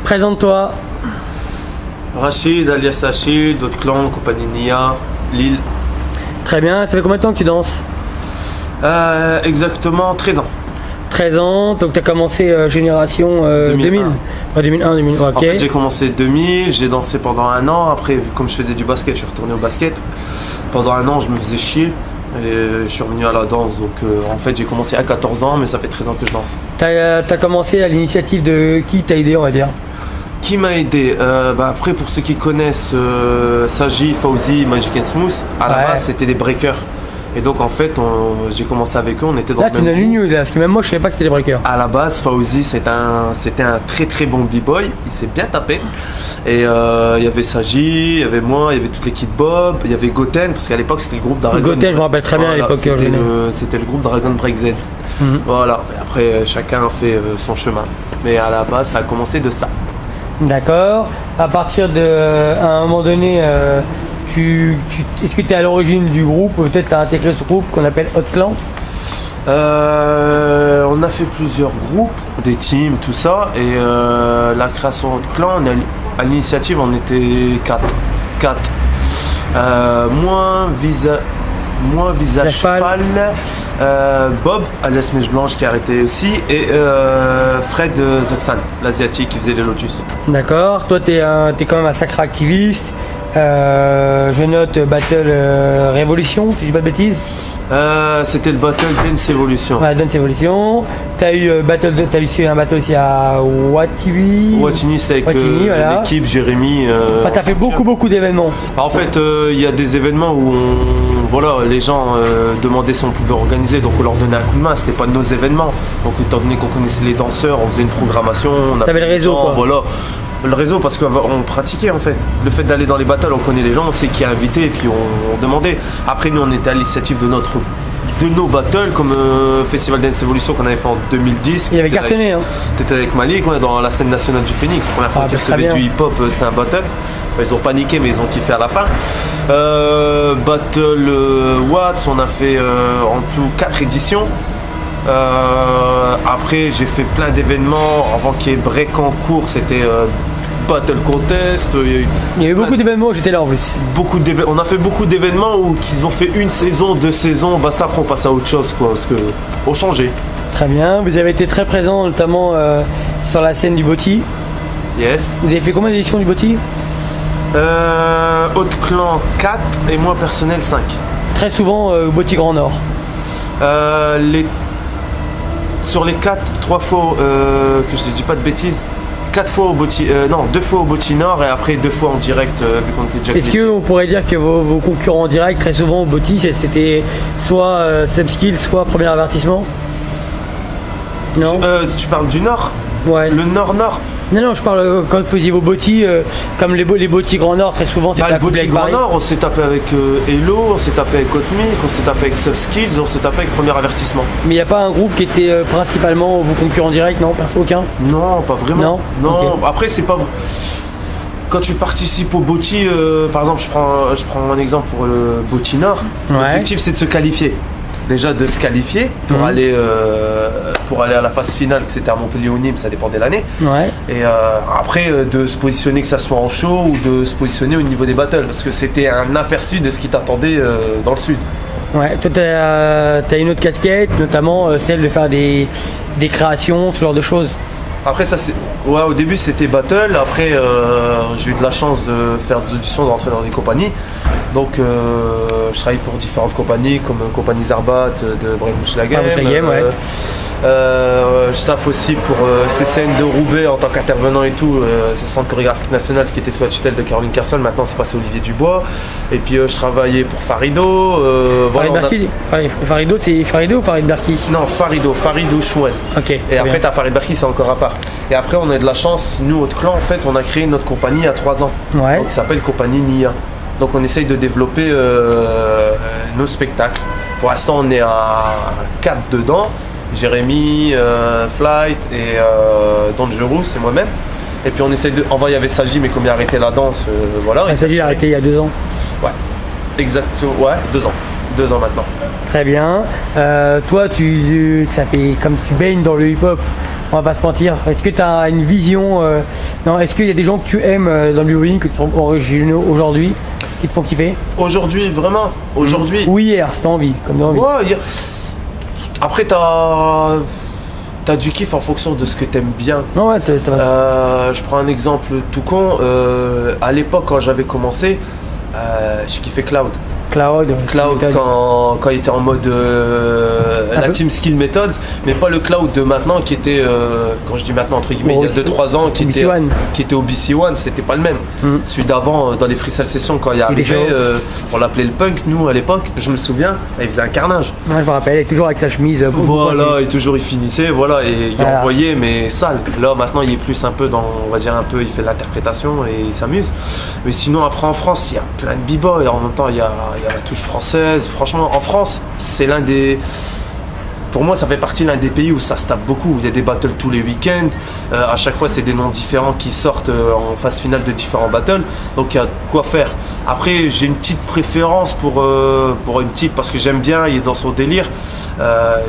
Présente-toi. Rachid, alias Achille, d'autres clans, compagnie Nia, Lille. Très bien, ça fait combien de temps que tu danses? Exactement 13 ans. 13 ans, donc tu as commencé génération 2000. 2001, 2000, ok. En fait, j'ai commencé 2000, j'ai dansé pendant un an. Après, comme je faisais du basket, je suis retourné au basket. Pendant un an, je me faisais chier et je suis revenu à la danse. Donc, en fait, j'ai commencé à 14 ans, mais ça fait 13 ans que je danse. Tu as commencé à l'initiative de qui t'a aidé, on va dire? Qui m'a aidé? Après, pour ceux qui connaissent Saji, Fauzi, Magic & Smooth, à la base, c'était des breakers. Et donc en fait, j'ai commencé avec eux, on était dans là, le même groupe. Là, tu n'as l'union, parce que même moi, je savais pas que c'était des breakers. À la base, Fauzi, c'était un très très bon b-boy, il s'est bien tapé. Et il y avait Saji, il y avait moi, il y avait toute l'équipe Bob, il y avait Goten, parce qu'à l'époque, c'était le groupe Dragon. Goten, je me rappelle très bien à l'époque. C'était le groupe Dragon Break Z. Voilà, et après, chacun a fait son chemin. Mais à la base, ça a commencé de ça. D'accord. À partir à un moment donné, est-ce que tu es à l'origine du groupe? Peut-être tu as intégré ce groupe qu'on appelle Hot Clan? On a fait plusieurs groupes, des teams, tout ça. Et la création Hot Clan, à l'initiative, on était 4. Moi, Visage Pâle, Bob, alias Mèche Blanche qui a arrêté aussi, et Fred Zoxan, l'asiatique qui faisait les Lotus. D'accord, toi tu es quand même un sacré activiste. Je note Battle Révolution, si je dis pas de bêtises. C'était le Battle Dance Evolution. Ouais, Dance Evolution. T'as eu un battle aussi à Watini. C'est avec l'équipe, Jérémy. T'as fait beaucoup d'événements. En fait, il y a des événements où les gens demandaient si on pouvait organiser, donc on leur donnait un coup de main. C'était pas nos événements. Donc étant donné qu'on connaissait les danseurs, on faisait une programmation. T'avais le réseau, quoi. Voilà. Le réseau, parce qu'on pratiquait en fait. Le fait d'aller dans les battles, on connaît les gens, on sait qui est invité et puis on demandait. Après, nous, on était à l'initiative de nos battles, comme Festival Dance Evolution qu'on avait fait en 2010. Il avait cartonné. T'étais avec Malik, dans la scène nationale du Phoenix. La première fois qu'ils recevaient du hip-hop, c'est un battle. Ils ont paniqué, mais ils ont kiffé à la fin. Battle Watts, on a fait en tout 4 éditions. Après j'ai fait plein d'événements avant qu'il y ait break en cours, c'était Battle Contest. Il y a eu beaucoup d'événements, j'étais là en plus. On a fait beaucoup d'événements où qu'ils ont fait 1 saison, 2 saisons, basta, après on passe à autre chose quoi, parce que on changeait. Très bien, vous avez été très présent notamment sur la scène du Botti. Yes. Vous avez fait combien d'éditions du Botti? Haute Clan 4 et moi personnel 5. Très souvent au Botti Grand Nord. Sur les 4, 3 fois, que je ne dis pas de bêtises, 4 fois au Botti, 2 fois au Botti Nord et après 2 fois en direct vu qu'on était déjà. Est-ce qu'on pourrait dire que vos concurrents en direct très souvent au Botti c'était soit Subskill, soit Premier Avertissement? Non. Tu parles du Nord? Ouais. Le Nord-Nord? Non, je parle quand vous faisiez vos Botti, comme les Botti Grand Nord, très souvent c'était le Botti Grand Nord, on s'est tapé avec Hello, on s'est tapé avec Hotmic, on s'est tapé avec Subskills, on s'est tapé avec Premier Avertissement. Mais il n'y a pas un groupe qui était principalement vos concurrents directs, non? Aucun? Non, pas vraiment. Non. Okay. Après, c'est pas vrai. Quand tu participes au Botti, par exemple, je prends un exemple pour le Botti Nord, l'objectif c'est de se qualifier. Déjà de se qualifier pour aller à la phase finale, que c'était à Montpellier ou Nîmes, ça dépendait de l'année. Et après de se positionner, que ça soit en show ou de se positionner au niveau des battles, parce que c'était un aperçu de ce qui t'attendait dans le sud. Ouais, toi t'as une autre casquette, notamment celle de faire des créations, ce genre de choses. Après ça c'est. Ouais, au début c'était battle, après j'ai eu de la chance de faire des auditions, de rentrer dans des compagnies. Donc je travaille pour différentes compagnies comme compagnie Zarbat de Brainbush La Game. Je taffe aussi pour CCN de Roubaix en tant qu'intervenant et tout. C'est le centre chorégraphique national qui était sous la tutelle de Caroline Carson. Maintenant c'est passé Olivier Dubois. Et puis je travaillais pour Farido. Farido, c'est Farido ou Farid Berki? Non, Faridou Chouen. Okay, et après t'as Farid Berki, c'est encore à part. Et après on a de la chance, nous Haute Clan en fait on a créé notre compagnie il y a 3 ans. Donc ça s'appelle compagnie Nia. Donc on essaye de développer nos spectacles. Pour l'instant on est à 4 dedans. Jérémy, Flight et Dangerous, c'est moi-même. Et puis on essaye de. En vrai il y avait Saji mais comme il a arrêté la danse, voilà. Saji il a arrêté il y a 2 ans. Ouais, exactement, ouais, 2 ans. 2 ans maintenant. Très bien. Toi ça fait comme tu baignes dans le hip-hop On va pas se mentir. Est-ce que tu as une vision non, est-ce qu'il y a des gens que tu aimes dans le b-boying, que tu trouves originaux aujourd'hui, qui te font kiffer? Aujourd'hui, vraiment? Aujourd'hui? Ou hier, si t'as envie, comme envie. Ouais, hier. Après, t'as du kiff en fonction de ce que t'aimes bien. Non, ouais, je prends un exemple tout con. À l'époque, quand j'avais commencé, je kiffais Cloud. Cloud, quand il était en mode la Team Skill Methods, mais pas le Cloud de maintenant qui était, quand je dis maintenant entre guillemets, il y a 2-3 ans, qui était au BC1, c'était pas le même. Celui d'avant, dans les freestyle sessions, quand il arrivait, on l'appelait le punk, nous à l'époque, je me souviens, il faisait un carnage. Ouais, je me rappelle, il est toujours avec sa chemise. Voilà, et toujours il finissait, voilà, et il envoyait, mais sale. Là maintenant il est plus un peu dans, on va dire un peu, il fait de l'interprétation et il s'amuse. Mais sinon après en France, il y a plein de b-boys, en même temps il y a la touche française. Franchement, en France, c'est l'un des... Pour moi, ça fait partie de l'un des pays où ça se tape beaucoup. Il y a des battles tous les week-ends. À chaque fois, c'est des noms différents qui sortent en phase finale de différents battles. Donc, il y a quoi faire. Après, j'ai une petite préférence pour une petite, parce que j'aime bien, il est dans son délire.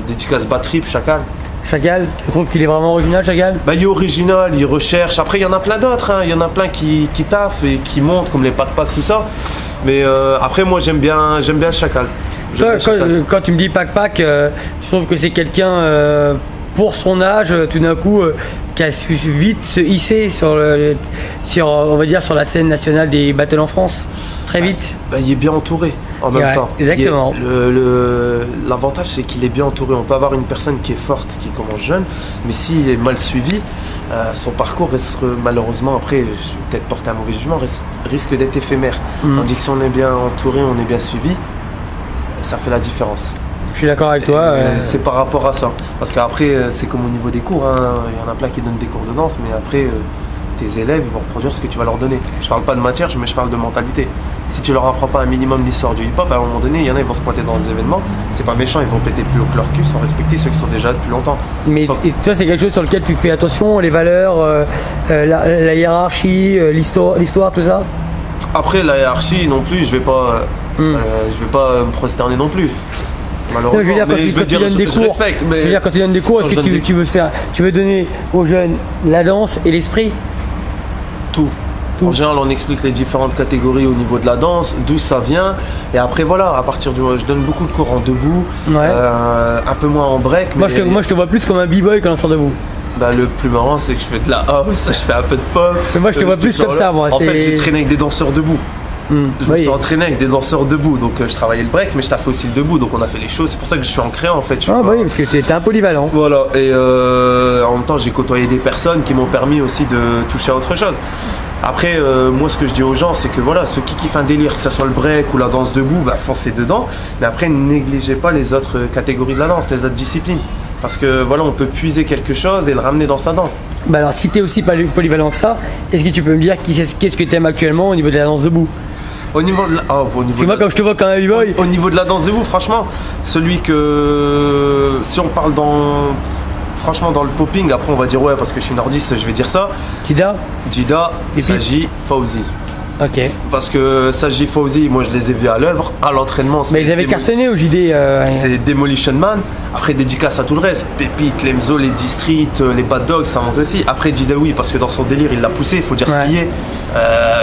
Dédicace Bad Trip, Chacal. Chacal, tu trouves qu'il est vraiment original, Chacal? Bah, il est original, il recherche. Après, il y en a plein d'autres. Hein. Il y en a plein qui taffent et qui montent, comme les Pac-Pac, tout ça. Mais après, moi, j'aime bien Chacal. Quand tu me dis Pac-Pac, tu trouves que c'est quelqu'un, pour son âge, tout d'un coup, qui a su vite se hisser on va dire, sur la scène nationale des battles en France? Très vite. Il est bien entouré en même temps. Exactement. L'avantage, c'est qu'il est bien entouré. On peut avoir une personne qui est forte, qui commence jeune, mais s'il est mal suivi, son parcours reste, malheureusement, après, je vais peut-être porter un mauvais jugement, risque d'être éphémère. Tandis que si on est bien entouré, on est bien suivi, ça fait la différence. Je suis d'accord avec toi. C'est par rapport à ça. Parce qu'après, c'est comme au niveau des cours. Hein. Il y en a plein qui donnent des cours de danse, mais après, tes élèves ils vont reproduire ce que tu vas leur donner. Je parle pas de matière, mais je parle de mentalité. Si tu leur apprends pas un minimum l'histoire du hip-hop, à un moment donné, il y en a, ils vont se pointer dans des événements. C'est pas méchant, ils vont péter plus haut que leur cul sans respecter ceux qui sont déjà depuis longtemps. Mais et toi, c'est quelque chose sur lequel tu fais attention, les valeurs, la hiérarchie, l'histoire, tout ça? Après, la hiérarchie non plus, je vais pas me prosterner non plus. Malheureusement, non, je respecte. Mais je veux dire, quand tu donnes des cours, est-ce que tu veux donner aux jeunes la danse et l'esprit? Tout. En général, on explique les différentes catégories au niveau de la danse, d'où ça vient. Et après, voilà, à partir du je donne beaucoup de cours en debout, un peu moins en break. Moi, je te vois plus comme un b-boy qu'un danseur debout. Bah, le plus marrant, c'est que je fais de la house, je fais un peu de pop. Mais moi, je te vois plus comme ça, moi. En fait, j'ai traîné avec des danseurs debout. Je me suis entraîné avec des danseurs debout, donc je travaillais le break, mais je taffais aussi le debout, donc on a fait les choses. C'est pour ça que je suis ancré en fait. Oui, parce que t'es un polyvalent. Voilà, et en même temps, j'ai côtoyé des personnes qui m'ont permis aussi de toucher à autre chose. Après, moi, ce que je dis aux gens, c'est que voilà, ceux qui kiffent un délire, que ce soit le break ou la danse debout, bah, foncez dedans. Mais après, ne négligez pas les autres catégories de la danse, les autres disciplines. Parce que voilà, on peut puiser quelque chose et le ramener dans sa danse. Bah alors, si t'es aussi polyvalent que ça, est-ce que tu peux me dire qu'est-ce que t'aimes actuellement au niveau de la danse debout? Au niveau de la... comme je te vois quand même b-boy. Au niveau de la danse debout, franchement, celui que... Si on parle franchement dans le popping, après on va dire ouais parce que je suis nordiste, je vais dire ça. Jida, Saji, Fauzi. Ok. Parce que Saji, Fauzi, moi je les ai vus à l'œuvre, à l'entraînement. Mais ils avaient cartonné au JD. C'est Demolition Man. Après, dédicace à tout le reste. Pépite, Lemzo, les District, les Bad Dogs, ça monte aussi. Après, Jida, oui, parce que dans son délire, il l'a poussé, il faut dire ce qu'il est.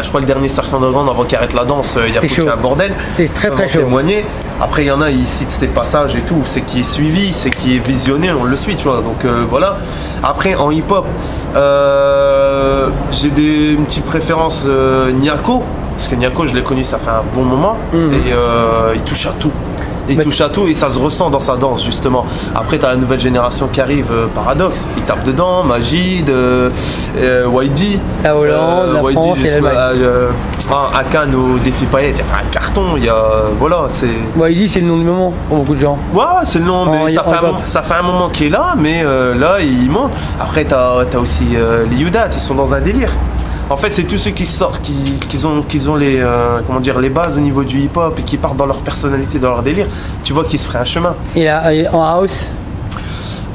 Je crois que le dernier Cercle Underground, avant qu'il arrête la danse, il a foutu un bordel. C'était très chaud. Témoigner. Après, il y en a, ils citent ses passages et tout. C'est qui est suivi, c'est qui est visionné, on le suit, tu vois. Donc voilà. Après, en hip-hop, j'ai une petite préférence Niako. Parce que Niako, je l'ai connu, ça fait un bon moment. Et il touche à tout. Il touche à tout et ça se ressent dans sa danse justement. Après t'as la nouvelle génération qui arrive, Paradoxe, il tape dedans, Majid, YD, la Hollande, la France et l'Allemagne. À Cannes au défi paillettes, il a fait un carton, voilà, c'est... YD c'est le nom du moment pour beaucoup de gens. Ouais, c'est le nom, mais ça fait un moment qu'il est là, mais là il monte. Après t'as aussi les Youdat, ils sont dans un délire. En fait, c'est tous ceux qui sortent, qui ont les, les bases au niveau du hip-hop et qui partent dans leur personnalité, dans leur délire. Tu vois qu'ils se feraient un chemin. Et en house?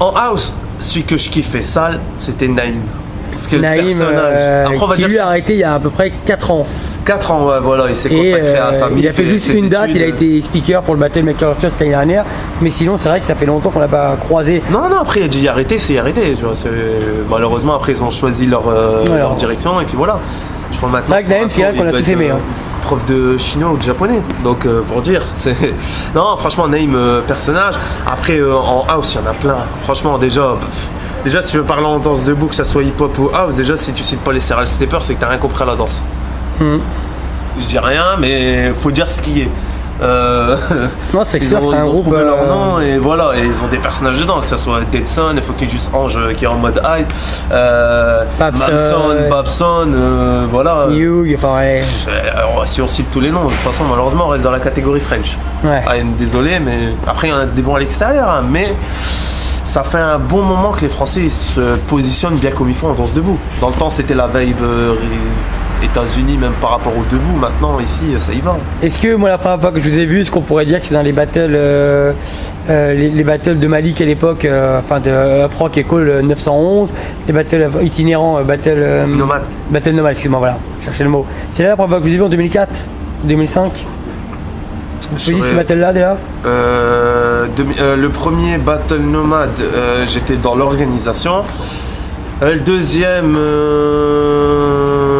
En house, celui que je kiffais sale, c'était Naïm. Parce que Naïm, le personnage. Après, qui lui a arrêté il y a à peu près 4 ans. 4 ans, ouais, voilà, il s'est consacré à ça. Il a fait juste une date, il a été speaker pour le Battle Maker Show l'année dernière, mais sinon c'est vrai que ça fait longtemps qu'on l'a pas croisé. Non, après il a dit arrêter, c'est arrêté. Malheureusement, après ils ont choisi leur direction et puis voilà. Je crois maintenant. C'est vrai que Naïm, c'est là qu'on a tous aimé. Prof de chinois ou de japonais, donc pour dire, c'est. Non, franchement, Naïm, personnage. Après, en house, il y en a plein. Franchement, déjà, si tu veux parler en danse debout, que ça soit hip-hop ou house, déjà, si tu cites pas les Serial Steppers, c'est que t'as rien compris à la danse. Je dis rien, mais faut dire ce qui est. Non, c'est clair, c'est un groupe. Ils ont trouvé leur nom et voilà, et ils ont des personnages dedans, que ce soit Deadson, il faut qu'il y ait juste Ange qui est en mode hype, Babson, voilà. Hugh, pareil. Si on cite tous les noms, de toute façon, malheureusement, on reste dans la catégorie French. Ouais. Désolé, mais après, il y en a des bons à l'extérieur, hein, mais ça fait un bon moment que les Français se positionnent bien comme il faut en danse debout. Dans le temps, c'était la vibe États-Unis, même par rapport au debout. Maintenant, ici, ça y va. Est-ce que moi, la première fois que je vous ai vu, est-ce qu'on pourrait dire que c'est dans les battles, les battles de Malik à l'époque, enfin de Proc et Call 911, les battles itinérants, battle Nomade. Battle Nomade, excuse-moi, voilà, je cherchais le mot. C'est là la première fois que je vous ai vu en 2004, 2005. Vous avez dit ce battle-là déjà le premier Battle Nomade, j'étais dans l'organisation. Le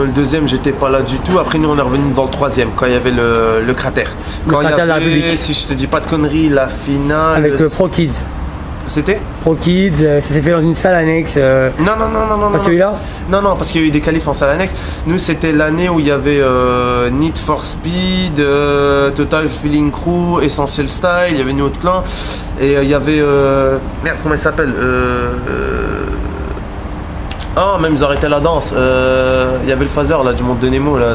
deuxième, j'étais pas là du tout. Après, nous, on est revenu dans le troisième, quand il y avait le cratère. Quand il y avait, si je te dis pas de conneries, la finale. Avec Pro Kids. C'était Pro Kids, ça s'est fait dans une salle annexe. Non. Pas celui-là ? Non, parce qu'il y a eu des qualifs en salle annexe. Nous, c'était l'année où il y avait Need for Speed, Total Feeling Crew, Essential Style, il y avait New Clan. Et il y avait. Merde, comment il s'appelle même ils arrêtaient la danse. Il y avait le phaser là du monde de Nemo là.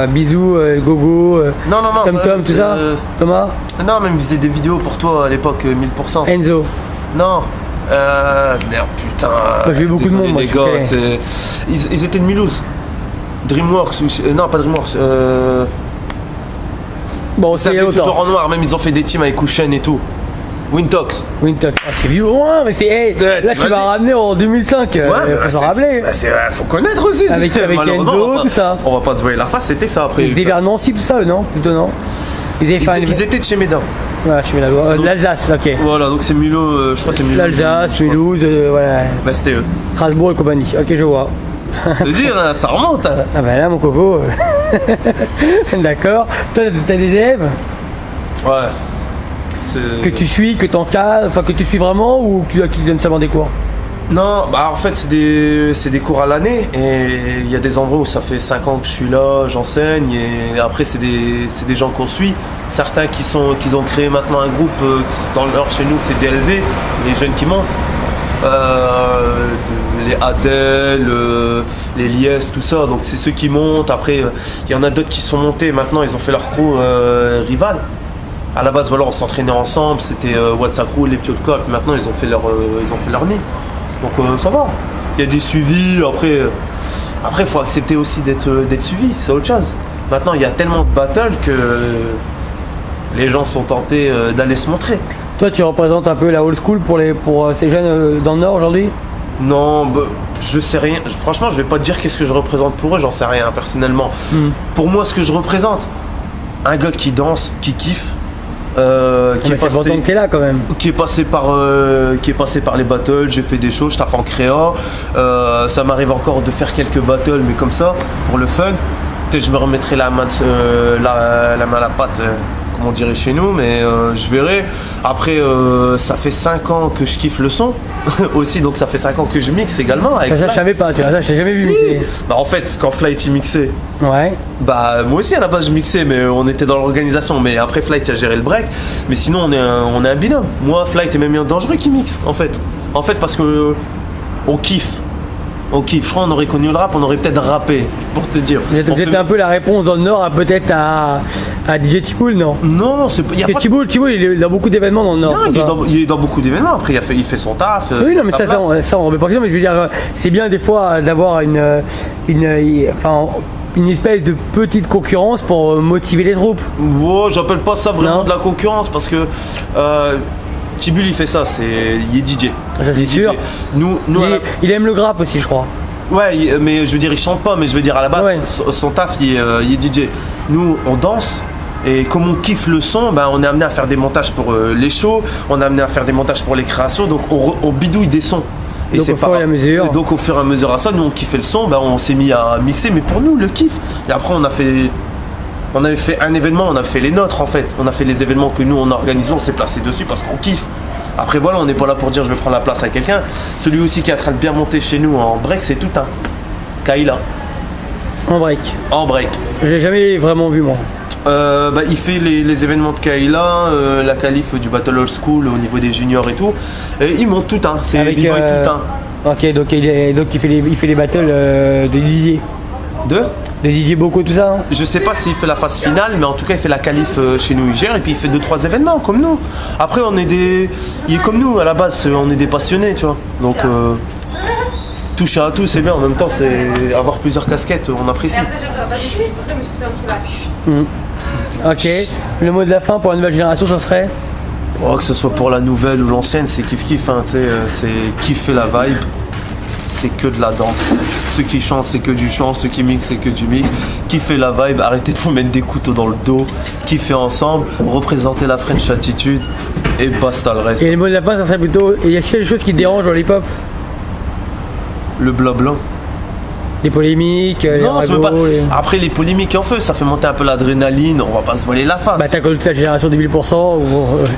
Bisous, Gogo, non, Tom, tout ça. Thomas. Non, même ils faisaient des vidéos pour toi à l'époque, 1000%. Enzo. Non. Merde, putain. J'ai eu beaucoup de monde, moi, les gars, ils étaient de Mulhouse. Dreamworks ou non, pas Dreamworks. Bon, c'est toujours en noir. Même ils ont fait des teams avec Kushen et tout. Wintox. C'est vieux loin, mais c'est. Là, tu vas ramener en 2005. Faut s'en rappeler. Faut connaître aussi. Avec Enzo, tout ça. On va pas se voir la face, c'était ça après. Ils étaient vers Nancy, tout ça, non? Plutôt non. Ils étaient de chez Médin. Ouais, chez Médin. L'Alsace, ok. Voilà, donc c'est Mulhouse, je crois que c'est Mulhouse. L'Alsace, Mulhouse, voilà. Bah, c'était eux. Strasbourg et compagnie. Ok, je vois. De dire, ça remonte. Ah bah là, mon coco. D'accord. Toi, t'as des élèves? Ouais. Que tu suis, que t'encadres, enfin que tu suis vraiment ou que tu donnes seulement des cours? Non, bah en fait c'est des cours à l'année et il y a des endroits où ça fait 5 ans que je suis là, j'enseigne et après c'est des gens qu'on suit. Certains qui ont créé maintenant un groupe, chez nous c'est DLV, les jeunes qui montent. Les Adèle, les Lies, tout ça, donc c'est ceux qui montent. Après il y en a d'autres qui sont montés, maintenant ils ont fait leur crew rival. À la base, voilà, on s'entraînait ensemble, c'était WhatsApp Crew, les petits clubs. Maintenant, ils ont fait leur nid. Donc ça va. Il y a des suivis. Après, faut accepter aussi d'être suivi. C'est autre chose. Maintenant, il y a tellement de battles que les gens sont tentés d'aller se montrer. Toi, tu représentes un peu la old school pour ces jeunes dans le Nord aujourd'hui? Non, je sais rien. Franchement, je vais pas te dire qu'est-ce que je représente pour eux. J'en sais rien personnellement. Pour moi, ce que je représente, un gars qui danse, qui kiffe. Qui est passé par les battles, j'ai fait des shows, je taffe en créa, ça m'arrive encore de faire quelques battles mais comme ça, pour le fun. Peut-être je me remettrai la main à la pâte, comme on dirait chez nous, mais je verrai. Après ça fait 5 ans que je kiffe le son aussi, donc ça fait 5 ans que je mixe également avec ça je savais pas, tu vois, ça je t'ai jamais vu mixer. Bah en fait quand Flight il mixait, ouais. Bah moi aussi à la base je mixais, mais on était dans l'organisation, mais après Flight a géré le break, mais sinon on est un binôme. Moi Flight est même un dangereux qui mixe en fait parce que on kiffe. Je crois qu'on aurait connu le rap, on aurait peut-être rappé, pour te dire. Vous êtes un peu la réponse dans le Nord, peut-être à DJ Tiboul, non? Non, c'est pas. Tiboul, il est dans beaucoup d'événements dans le Nord. Non, il est dans beaucoup d'événements, après il fait son taf. Oui, non, mais ça on remet pas question, mais je veux dire, c'est bien des fois d'avoir une espèce de petite concurrence pour motiver les troupes. Ouais, j'appelle pas ça vraiment de la concurrence, parce que. Tibul il fait ça, il est DJ. Ça c'est sûr. Nous il aime le graphe aussi, je crois. Ouais, mais je veux dire, il chante pas, mais je veux dire, à la base, son taf, il est DJ. Nous, on danse. Et comme on kiffe le son, ben, on est amené à faire des montages pour les shows, on est amené à faire des montages pour les créations, donc on bidouille des sons. Et donc, au fur et à mesure. Donc au fur et à mesure à ça, nous on kiffait le son, ben, on s'est mis à mixer, mais pour nous, le kiff. Et après, on avait fait un événement, on a fait les nôtres en fait. On a fait les événements que nous on organisons, on s'est placé dessus parce qu'on kiffe. Après voilà, on n'est pas là pour dire je vais prendre la place à quelqu'un. Celui aussi qui est en train de bien monter chez nous en break, c'est tout un Kaila. En break. En break. Je l'ai jamais vraiment vu moi. Il fait les événements de Kaila, la qualif du Battle Old School au niveau des juniors et tout. Et il monte tout un, c'est B-boy tout un. Ok, donc il fait les battles de Didier. De Didier Bocco, tout ça hein. Je sais pas s'il fait la phase finale, mais en tout cas il fait la qualif chez nous, il gère et puis il fait 2-3 événements comme nous. Après il est comme nous, à la base on est des passionnés, tu vois. Donc touche à tout, c'est bien, en même temps c'est avoir plusieurs casquettes, on apprécie. Ok, le mot de la fin pour la nouvelle génération, ça serait que ce soit pour la nouvelle ou l'ancienne, c'est kiff-kiff, hein, c'est kiffer la vibe. C'est que de la danse. Ceux qui chantent, c'est que du chant. Ceux qui mixent, c'est que du mix. Kiffez la vibe, arrêtez de vous mettre des couteaux dans le dos. Kiffez ensemble, représentez la French attitude et basta le reste. Et le mot de la fin, ça serait plutôt. Et est-ce qu'il y a des choses qui te dérangent dans l'hip-hop? Le blabla. Les polémiques, les ragots, pas... Après les polémiques en feu, ça fait monter un peu l'adrénaline, on va pas se voiler la face. Bah t'as connu toute la génération des 1000% ou...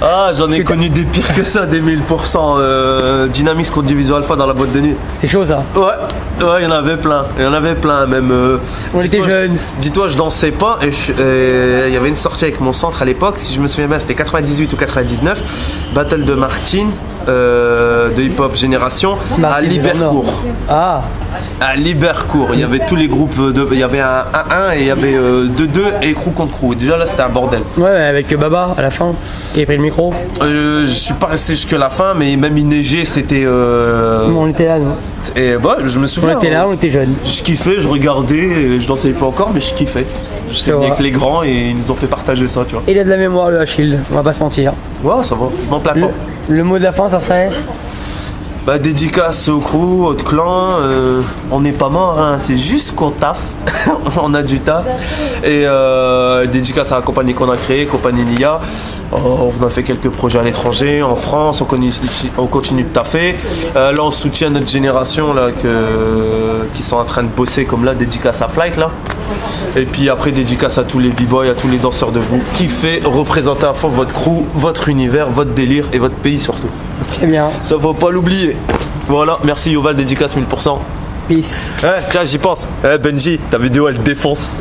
Ah j'en ai connu des pires que ça, des 1000%. Dynamics contre Division Alpha dans la boîte de nuit. C'est chaud ça. Ouais, il y en avait plein, même. On était jeunes. Dis-toi, je dansais pas et il y avait une sortie avec mon centre à l'époque, si je me souviens bien, c'était 98 ou 99, Battle de Martine, de Hip Hop Génération, à Libercourt. Ah. À Libercourt, il y avait tous les groupes, il y avait un 1 et il y avait 2-2 et crew contre crew. Déjà là, c'était un bordel. Ouais, avec Baba à la fin, qui a pris le micro. Je suis pas resté jusque la fin, mais même il neigeait, c'était. On était là, nous. Et bah, je me souviens. On était là, on était jeunes. Je kiffais, je regardais, je dansais pas encore, mais je kiffais. Je venu avec les grands et ils nous ont fait partager ça, tu vois. Il a de la mémoire, le H-Shield, on va pas se mentir. Ouais, ça va, je m'en plains pas. Le mot de la fin, ça serait bah, dédicace au crew, au clan, on n'est pas mort, hein, c'est juste qu'on taffe, on a du taf. Et dédicace à la compagnie qu'on a créée, compagnie NIA. On a fait quelques projets à l'étranger, en France, on continue de taffer. Là on soutient notre génération là, qui sont en train de bosser comme là, dédicace à Flight là. Et puis après dédicace à tous les b-boys, à tous les danseurs de vous. Kiffez, représentez à fond votre crew, votre univers, votre délire et votre pays surtout. Très bien. Ça faut pas l'oublier. Voilà, merci Yoval, dédicace 1000%. Peace. Tiens, j'y pense. Benji, ta vidéo elle défonce.